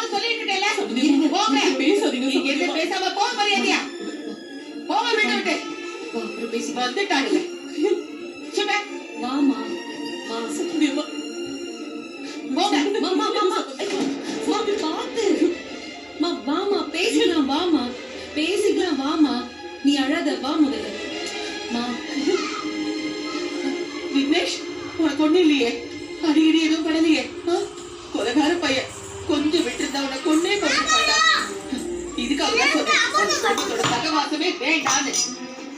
போன்னு சொல்லிட்டு போங்க. பேசாதீங்க. பேசாம போக மரியாதையா போக விட்டு அப்புறம் பேசி வந்துட்டாங்க. வாமா சத்தியமா போங்க. பாத்து வாமா பேசிக்கலாம் வாமா நீ அழாத வா முதல்ல. விக்னேஷ் உனக்கு ஒண்ணு இல்லையே, அடிக்கடி எதுவும் படலையே. கொலைகார பையன் கொஞ்சம் விட்டுருந்தா உனக்கு கொன்னே கொண்டிருப்பாடா. இதுக்காக சொல்றேன் சகவாசமே வேண்டான்னு.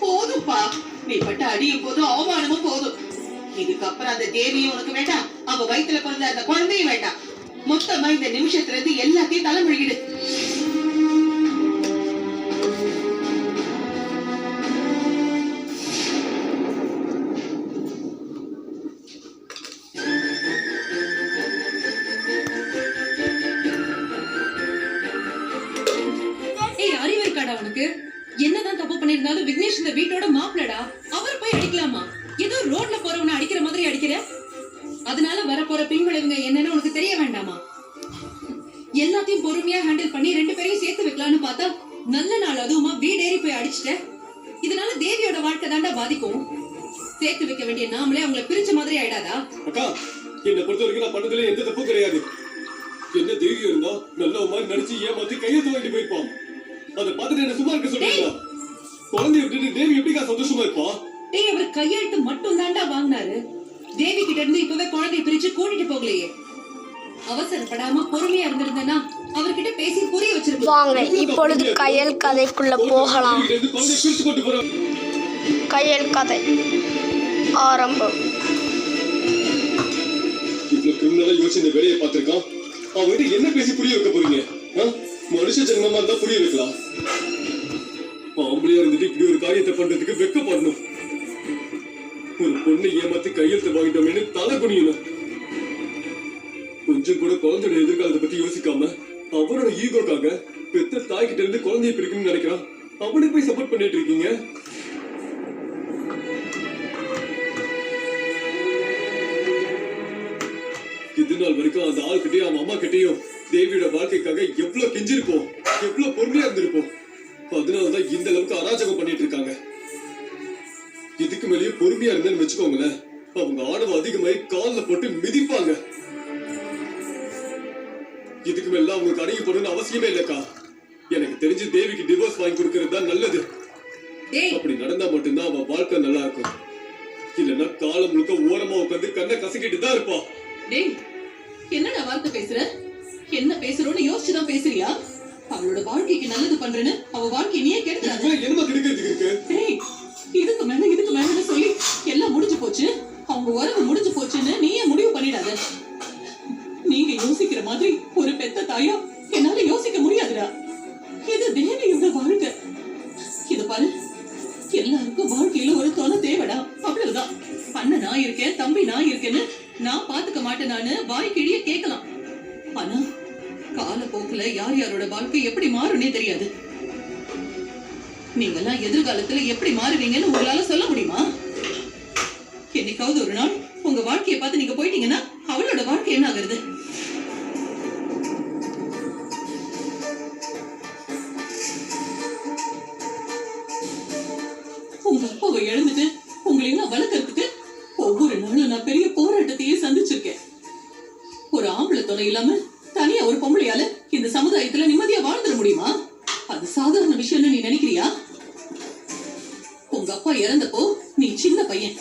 போதும்பா, நீ பட்ட அடியும் போதும் அவமானமும் போதும். இதுக்கப்புறம் அந்த தேவியும் உனக்கு வேண்டாம், அவ வயிற்றுல பிறந்த அந்த குழந்தையும் வேண்டாம். மொத்தமா இந்த நிமிஷத்துல இருந்து எல்லாத்தையும் தலைமொழிகிடு. உனக்கு என்னதான் தப்பு பண்ணிருந்தாலும் விக்னேஷ் இந்த வீட்டோட மாப்பிளடா. அவர் போய் அடிக்கலாமா? ஏதோ ரோட்ல போறவனை அடிக்கிற மாதிரி அடிக்கிற. அதனால வரப்போற பின்விளைவுங்க என்னன்னு உனக்கு தெரிய வேண்டாமா? எல்லாத்தையும் பொறுமையா ஹேண்டில் பண்ணி 2 பேரையும் சேர்த்து வைக்கலாம்னு பார்த்தா நல்ல நாள் அதுவுமா வீடேறி போய் அடிச்சிட்ட. இதனால தேவியோட வாழ்க்கை தாண்டா பாதிக்கும். சேர்த்து வைக்க வேண்டிய நாமளே அவங்களை பிரிச்ச மாதிரி ஆயிடாதா? அக்கா, என்ன பொறுத்த வரைக்கும் நான் பண்ணதுல எந்த தப்பும் கிடையாது. என்ன தேவி இருந்தா நல்ல மாதிரி நடிச்சு ஏமாத்தி கையெழுத்து வாங்கிட்டு போயிருப்பான். அதை பார்த்துட்டு என்ன சும்மா இருக்க சொல்றீங்களா? குழந்தைய விட்டுட்டு தேவி எப்படிக்கா சந்தோஷமா இருப்பா? அவர் கையெழுத்து மட்டும் தாண்டா வாங்கினாரு. தேவி கிட்ட இருந்து இப்பவே குழந்தைய பிரிச்சு கூட்டிட்டு போகலையே. அவசரப்படாம பொறுமையா இருந்திருந்தேன்னா அவர்கிட்ட பேசி புரிய வச்சிருப்போம். வாங்க இப்பொழுது கையல் கதைக்குள்ள போகலாம். கையல் கதை ஆரம்பம். இவ்வளவு கிரிமினலா யோசிச்சு இந்த வேலையை பார்த்திருக்கான். அவன்கிட்ட என்ன பேசி புரிய வைக்க போறீங்க? மனுஷ ஜென்மமா இருந்தா புரிய வைக்கலாம். ஆம்பளையா இருந்துட்டு இப்படி ஒரு காரியத்தை பண்றதுக்கு வெக்கப்படணும். ஒரு பொண்ணை ஏமாத்தி கையெழுத்து வாங்கிட்டோம்னு தலை குனியணும். கொஞ்சம் கூட குழந்தையோட எதிர்காலத்தை பத்தி யோசிக்காம அவரோட ஈகோக்காக பெத்த தாய் கிட்ட இருந்து குழந்தைய பிரிக்கணும்னு நினைக்கிறான். அவனுக்கு போய் சப்போர்ட் பண்ணிட்டு இருக்கீங்க. இது நாள் வரைக்கும் அந்த ஆள் கிட்டயும் அவன் அம்மா கிட்டயும் தேவியோட வாழ்க்கைக்காக எவ்வளவு கெஞ்சிருப்போம், எவ்வளவு பொறுமையா இருந்திருப்போம். அதனாலதான் இந்த அளவுக்கு அராஜகம் பண்ணிட்டு இருக்காங்க. இதுக்கு மேலேயே பொறுமையா இருந்தேன்னு வச்சுக்கோங்களேன், அவங்க ஆணவம் அதிகமாயி கால்ல போட்டு மிதிப்பாங்க. இதுக்கு மேல அவங்களுக்கு அடங்கி போடணும்னு அவசியமே இல்லக்கா. எனக்கு தெரிஞ்சு தேவிக்கு டிவோர்ஸ் வாங்கி கொடுக்கறது தான் நல்லது. அப்படி நடந்தா மட்டும்தான் அவன் வாழ்க்கை நல்லா இருக்கும். இல்லன்னா காலம் முழுக்க ஓரமா உட்காந்து கண்ணை கசக்கிட்டு தான் இருப்பா. என்னடா வார்த்தை பேசுற? என்ன பேசுறோன்னு யோசிச்சுதான் பேசுறியா? அவளோட வாழ்க்கைக்கு நல்லது பண்றேன்னு அவ வாழ்க்கை நீயே கெடுத்துறாங்க. என்ன கெடுக்கிறதுக்கு இருக்கு? இதுக்கு மேல சொல்லி எல்லாம் முடிஞ்சு போச்சு, அவங்க உறவு முடிஞ்சு போச்சுன்னு நீயே முடிவு பண்ணிடாத. நீங்க யோசிக்கிற மாதிரி ஒரு பெத்த தாயா என்னால யோசிக்க முடியாதுடா. இது தேவியோட வாழ்க்கை. இது பாரு, எல்லாருக்கும் வாழ்க்கையில ஒரு துணை தேவைடா, அவ்வளவுதான். அண்ணன் நான் இருக்கேன், தம்பி நான் இருக்கேன்னு நான் பாத்துக்க மாட்டேனான்னு வாய் கிழிய கேட்கலாம். ஆனா காலப்போக்குல யார் யாரோட வாழ்க்கை எப்படி மாறும்னே தெரியாது. நீங்கெல்லாம் எதிர்காலத்துல எப்படி மாறுவீங்கன்னு உங்களால சொல்ல முடியுமா? என்னைக்காவது ஒரு நாள் உங்க வாழ்க்கையை பார்த்து நீங்க போயிட்டீங்கன்னா அவளோட வாழ்க்கை என்ன ஆகுறது? உங்க அப்பாவை இழந்துட்டு உங்களையெல்லாம் வளர்க்கறதுக்கு ஒவ்வொரு நாளும் நான் பெரிய போராட்டத்தையே சந்திச்சிருக்கேன். ஒரு ஆம்பளை துணை இல்லாம தனியா ஒரு பொம்பளையால இந்த சமுதாயத்துல நிம்மதியா வாழ்ந்துட முடியுமா? அது சாதாரண விஷயம்னு நீ நினைக்கிறியா? உங்க அப்பா இறந்தப்போ நீ சின்ன பையன்.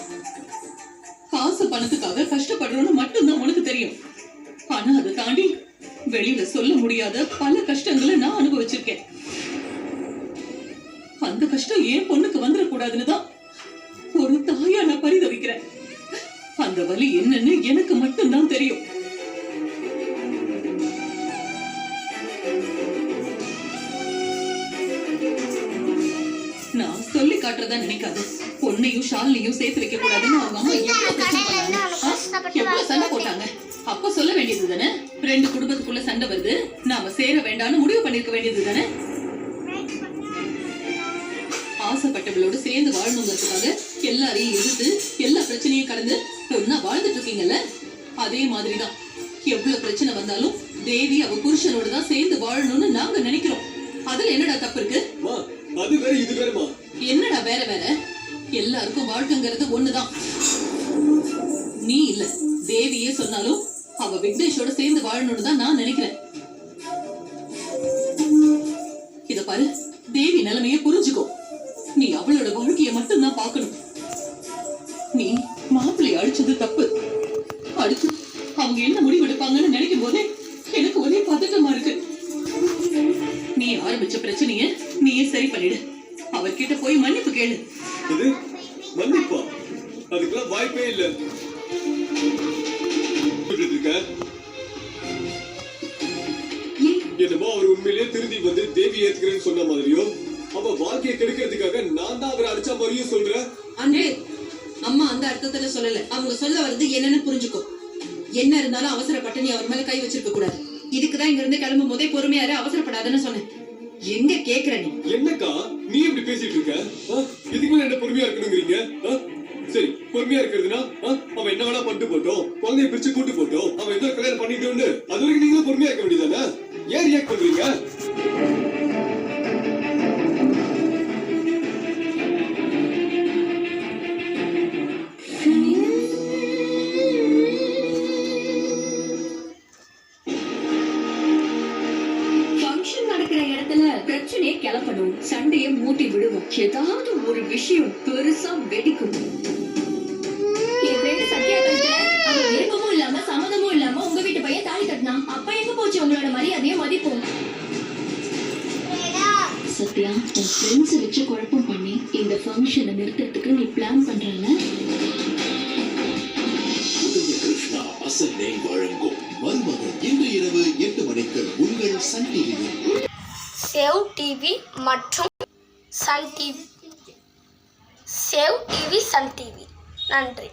காசு பணத்துக்காக கஷ்டப்படுறோன்னு மட்டும்தான் உனக்கு தெரியும். ஆனா அதை தாண்டி வெளியில சொல்ல முடியாத பல கஷ்டங்களை நான் அனுபவிச்சிருக்கேன். அந்த கஷ்டம் ஏன் பொண்ணுக்கு வந்துடக்கூடாதுன்னுதான் ஒரு தாயா நான் பரிதவிக்கிறேன். அந்த வலி என்னன்னு எனக்கு மட்டும்தான் தெரியும். நான் சொல்லி காட்டுறதா நினைக்காது. பொண்ணையும் ஷாலினியும் சேர்த்து வைக்க கூடாதுன்னு அவங்க அம்மா எவ்வளவு சண்டை போட்டாங்க. அப்ப சொல்ல வேண்டியது தானே, 2 குடும்பத்துக்குள்ள சண்டை வருது, நாம சேர வேண்டாம்னு முடிவு பண்ணிருக்க வேண்டியது தானே. ஆசைப்பட்டவளோடு சேர்ந்து வாழணுங்கிறதுக்காக எல்லாரையும் எதிர்த்து எல்லா பிரச்சனையும் கடந்து ஒன்னா வாழ்ந்துட்டு இருக்கீங்கல்ல, அதே மாதிரிதான் எவ்வளவு பிரச்சனை வந்தாலும் தேவி அவ புருஷனோட தான் சேர்ந்து வாழணும்னு நாங்க நினைக்கிறோம். அதுல என்னடா தப்பு இருக்கு? அம்மா, அது வேற இது வேறமா. என்னடா வேற வேற? எல்லாருக்கும் வாழ்க்கைங்கிறது ஒண்ணுதான். நீ இல்ல, தேவியே சொன்னாலும் அவ விக்னேஷோட சேர்ந்து வாழணும்னு தான் நான் நினைக்கிறேன். இத பாரு, தேவி நிலைமைய புரிஞ்சுக்கோ. நீ அவளோட வாழ்க்கைய மட்டும் தான் பார்க்கணும். நீ மாப்பிள்ளை அடிச்சது தப்பு. அடுத்து அவங்க என்ன முடிவெடுப்பாங்கன்னு நினைக்கும் போதே எனக்கு ஒரே பதட்டமா இருக்கு. நீ ஆரம்பிச்ச பிரச்சனைய நீயே சரி பண்ணிடு. அவர்கிட்ட போய் மன்னிப்பு கேளு. இது மன்னிப்பா? அதுக்கெல்லாம் வாய்ப்பே இல்ல. என்னமோ அவர் உண்மையிலேயே திருந்தி வந்து தேவி ஏத்துக்கிறேன்னு சொன்ன மாதிரியோ, அவ வாழ்க்கையை கெடுக்கிறதுக்காக நான் தான் அவரை அடிச்ச மாதிரியும் சொல்றேன். அன்றே, அம்மா அந்த அர்த்தத்துல சொல்லல. அவங்க சொல்ல வருது என்னன்னு புரிஞ்சுக்கோ. என்ன இருந்தாலும் அவசரப்பட்டு நீ அவர் மேல கை வச்சிருக்க கூடாது. இதுக்குதான் இங்க இருந்து கிளம்பும் போதே பொறுமையாரு, அவசரப்படாதுன்னு சொன்னேன். எங்க கேக்குற நீ? என்னக்கா நீ இப்படி பேசிட்டு இருக்க? இதுக்கு மேல என்ன பொறுமையா இருக்கணுங்கிறீங்க? சரி, பொறுமையா இருக்கிறதுனா அவன் என்ன வேணா பண்ணிட்டு போட்டோம், குழந்தைய பிரிச்சு கூட்டு போட்டோம், அவன் எந்த கல்யாணம் பண்ணிட்டோன்னு அது வரைக்கும் நீங்களும் பொறுமையா இருக்க வேண்டியதானே? ஏன் ரியாக்ட் பண்றீங்க? பிரச்சனையை கிளப்பணும், சண்டையை மூட்டி விடுவோம், ஏதாவது ஒரு விஷயம் பெருசா வெடிக்கும். என் ஃப்ரெண்ட் சத்யா கழுத்துல அவ விருப்பமும் இல்லாம சம்மதமும் இல்லாம உங்க வீட்டு பையன் தாலி கட்டினான். அப்ப எங்க போச்சு உங்களோட மரியாதையும் மதிப்பும்? சத்யா, உன் ஃப்ரெண்ட்ஸ் வச்சு குழப்பம் பண்ணி இந்த ஃபங்க்ஷனை நிறுத்துறதுக்கு நீ பிளான் பண்றல? கிருஷ்ணா அசன்னை வழங்கும் மருமகன் இன்று இரவு 8 மணிக்கு உங்கள் சன் டிவியில். சேவ் டிவி மற்றும் Sun TV. Save TV, Sun TV. நன்றி.